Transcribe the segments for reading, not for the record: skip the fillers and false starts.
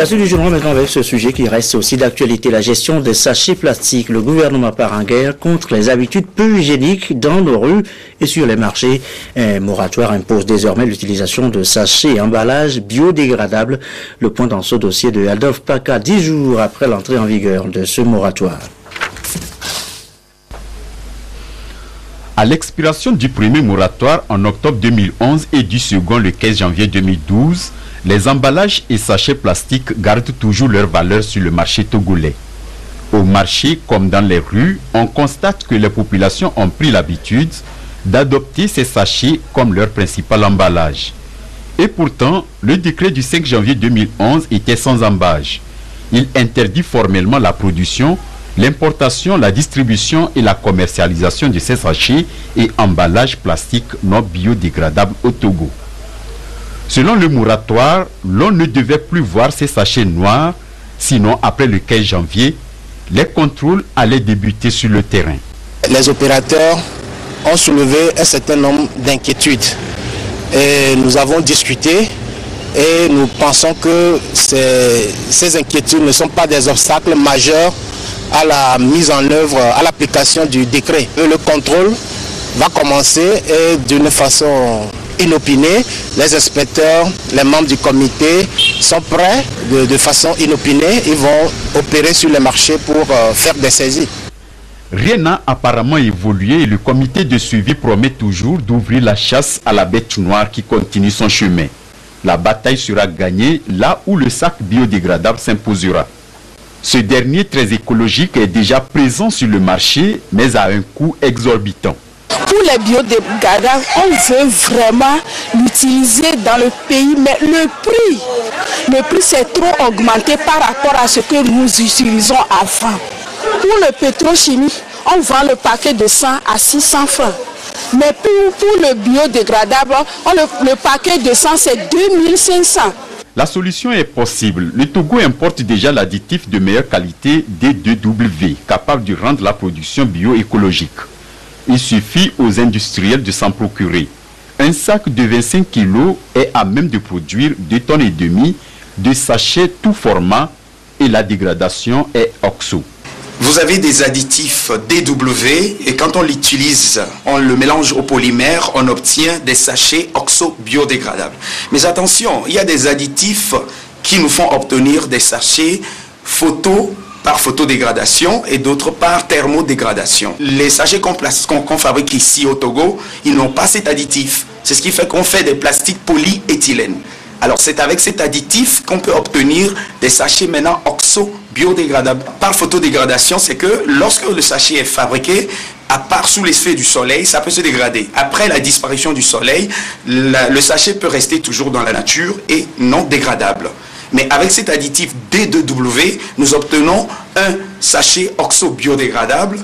La suite du journal maintenant avec ce sujet qui reste aussi d'actualité, la gestion des sachets plastiques. Le gouvernement part en guerre contre les habitudes peu hygiéniques dans nos rues et sur les marchés. Un moratoire impose désormais l'utilisation de sachets et emballages biodégradables. Le point dans ce dossier de Adolphe Paca, 10 jours après l'entrée en vigueur de ce moratoire. À l'expiration du premier moratoire en octobre 2011 et du second le 15 janvier 2012, les emballages et sachets plastiques gardent toujours leur valeur sur le marché togolais. Au marché comme dans les rues, on constate que les populations ont pris l'habitude d'adopter ces sachets comme leur principal emballage. Et pourtant, le décret du 5 janvier 2011 était sans emballage. Il interdit formellement la production, l'importation, la distribution et la commercialisation de ces sachets et emballages plastiques non biodégradables au Togo. Selon le moratoire, l'on ne devait plus voir ces sachets noirs, sinon après le 15 janvier, les contrôles allaient débuter sur le terrain. Les opérateurs ont soulevé un certain nombre d'inquiétudes. Et nous avons discuté et nous pensons que ces inquiétudes ne sont pas des obstacles majeurs à la mise en œuvre, à l'application du décret. Le contrôle va commencer et d'une façon inopinée, les inspecteurs, les membres du comité sont prêts de façon inopinée, ils vont opérer sur les marchés pour faire des saisies. Rien n'a apparemment évolué et le comité de suivi promet toujours d'ouvrir la chasse à la bête noire qui continue son chemin. La bataille sera gagnée là où le sac biodégradable s'imposera. Ce dernier, très écologique, est déjà présent sur le marché, mais à un coût exorbitant. Pour les biodégradables, on veut vraiment l'utiliser dans le pays, mais le prix c'est trop augmenté par rapport à ce que nous utilisons avant. Pour le pétrochimie, on vend le paquet de 100 à 600 francs. Mais pour le biodégradable, le paquet de 100 c'est 2500. La solution est possible. Le Togo importe déjà l'additif de meilleure qualité D2W, capable de rendre la production bioécologique. Il suffit aux industriels de s'en procurer. Un sac de 25 kg est à même de produire 2,5 tonnes de sachets tout format et la dégradation est OXO. Vous avez des additifs DW et quand on l'utilise, on le mélange au polymère, on obtient des sachets OXO biodégradables. Mais attention, il y a des additifs qui nous font obtenir des sachets photo par photodégradation et d'autres par thermodégradation. Les sachets qu'on fabrique ici au Togo, ils n'ont pas cet additif. C'est ce qui fait qu'on fait des plastiques polyéthylène. Alors c'est avec cet additif qu'on peut obtenir des sachets maintenant OXO biodégradables. Par photodégradation, c'est que lorsque le sachet est fabriqué, à part sous l'effet du soleil, ça peut se dégrader. Après la disparition du soleil, le sachet peut rester toujours dans la nature et non dégradable. Mais avec cet additif D2W, nous obtenons un sachet OXO biodégradable.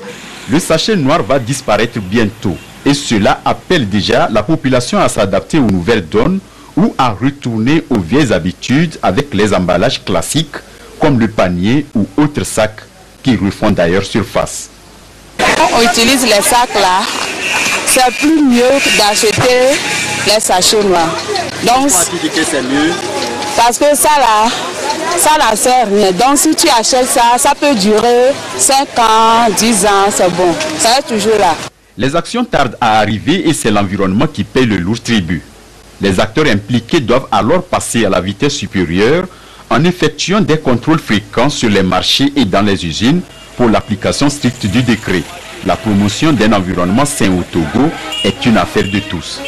Le sachet noir va disparaître bientôt et cela appelle déjà la population à s'adapter aux nouvelles donnes ou à retourner aux vieilles habitudes avec les emballages classiques comme le panier ou autres sacs qui refont d'ailleurs surface. On utilise les sacs là, c'est plus mieux d'acheter les sachets noirs. Donc, c'est mieux. parce que ça là sert rien. Donc si tu achètes ça, ça peut durer 5 ans, 10 ans, c'est bon. Ça est toujours là. Les actions tardent à arriver et c'est l'environnement qui paye le lourd tribut. Les acteurs impliqués doivent alors passer à la vitesse supérieure en effectuant des contrôles fréquents sur les marchés et dans les usines pour l'application stricte du décret. La promotion d'un environnement sain au Togo est une affaire de tous.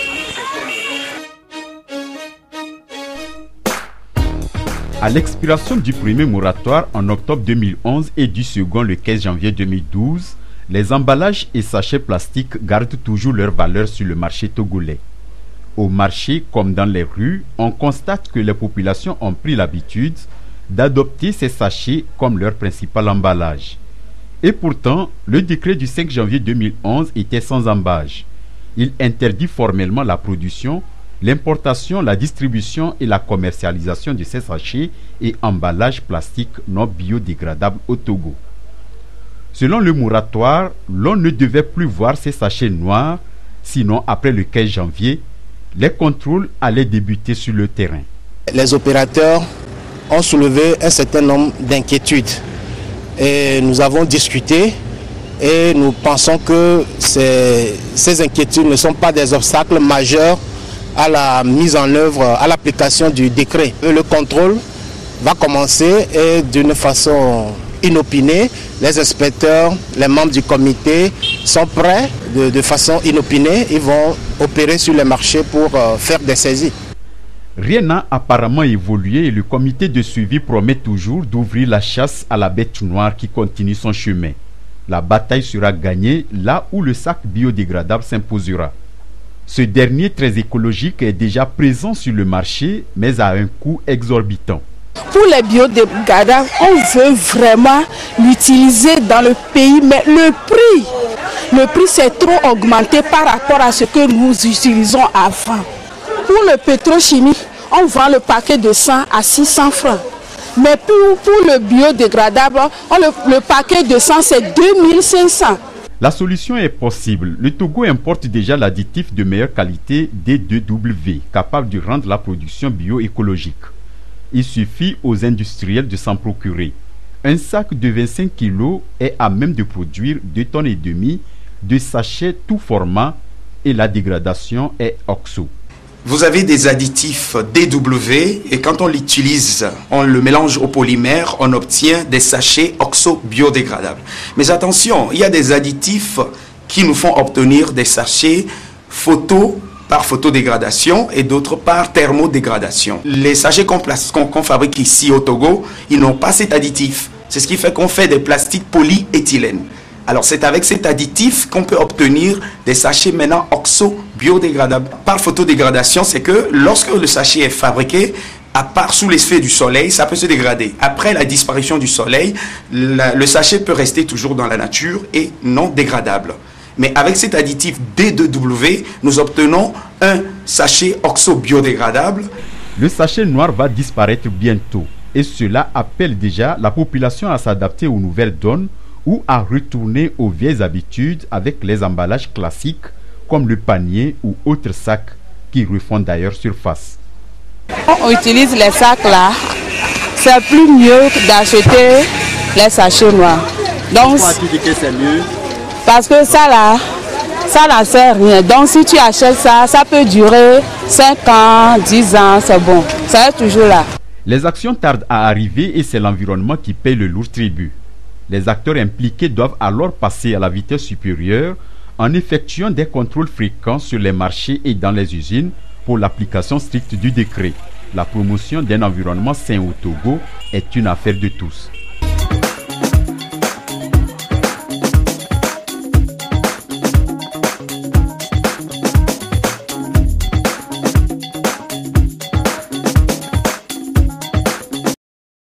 À l'expiration du premier moratoire en octobre 2011 et du second le 15 janvier 2012, les emballages et sachets plastiques gardent toujours leur valeur sur le marché togolais. Au marché comme dans les rues, on constate que les populations ont pris l'habitude d'adopter ces sachets comme leur principal emballage. Et pourtant, le décret du 5 janvier 2011 était sans emballage. Il interdit formellement la production, l'importation, la distribution et la commercialisation de ces sachets et emballages plastiques non biodégradables au Togo. Selon le moratoire, l'on ne devait plus voir ces sachets noirs, sinon après le 15 janvier, les contrôles allaient débuter sur le terrain. Les opérateurs ont soulevé un certain nombre d'inquiétudes. Et nous avons discuté et nous pensons que ces inquiétudes ne sont pas des obstacles majeurs à la mise en œuvre, à l'application du décret. Le contrôle va commencer et d'une façon inopinée, les inspecteurs, les membres du comité sont prêts de façon inopinée, ils vont opérer sur les marchés pour faire des saisies. Rien n'a apparemment évolué et le comité de suivi promet toujours d'ouvrir la chasse à la bête noire qui continue son chemin. La bataille sera gagnée là où le sac biodégradable s'imposera. Ce dernier, très écologique, est déjà présent sur le marché, mais à un coût exorbitant. Pour les biodégradables, on veut vraiment l'utiliser dans le pays, mais le prix s'est trop augmenté par rapport à ce que nous utilisons avant. Pour le pétrochimie, on vend le paquet de 100 à 600 francs. Mais pour le biodégradable, le paquet de 100, c'est 2500. La solution est possible. Le Togo importe déjà l'additif de meilleure qualité D2W, capable de rendre la production bioécologique. Il suffit aux industriels de s'en procurer. Un sac de 25 kg est à même de produire 2,5 tonnes de sachets tout format et la dégradation est OXO. Vous avez des additifs DW et quand on l'utilise, on le mélange au polymère, on obtient des sachets OXO biodégradables. Mais attention, il y a des additifs qui nous font obtenir des sachets photo par photodégradation et d'autres par thermodégradation. Les sachets qu'on fabrique ici au Togo, ils n'ont pas cet additif. C'est ce qui fait qu'on fait des plastiques polyéthylène. Alors c'est avec cet additif qu'on peut obtenir des sachets maintenant OXO biodégradables. Par photodégradation, c'est que lorsque le sachet est fabriqué, à part sous l'effet du soleil, ça peut se dégrader. Après la disparition du soleil, le sachet peut rester toujours dans la nature et non dégradable. Mais avec cet additif D2W, nous obtenons un sachet OXO biodégradable. Le sachet noir va disparaître bientôt et cela appelle déjà la population à s'adapter aux nouvelles donnes ou à retourner aux vieilles habitudes avec les emballages classiques comme le panier ou autres sacs qui refont d'ailleurs surface. On utilise les sacs là, c'est plus mieux d'acheter les sachets noirs. Donc, pourquoi tu dis que c'est mieux? Parce que ça n'en sert rien. Donc si tu achètes ça, ça peut durer 5 ans, 10 ans, c'est bon. Ça est toujours là. Les actions tardent à arriver et c'est l'environnement qui paye le lourd tribut. Les acteurs impliqués doivent alors passer à la vitesse supérieure en effectuant des contrôles fréquents sur les marchés et dans les usines pour l'application stricte du décret. La promotion d'un environnement sain au Togo est une affaire de tous.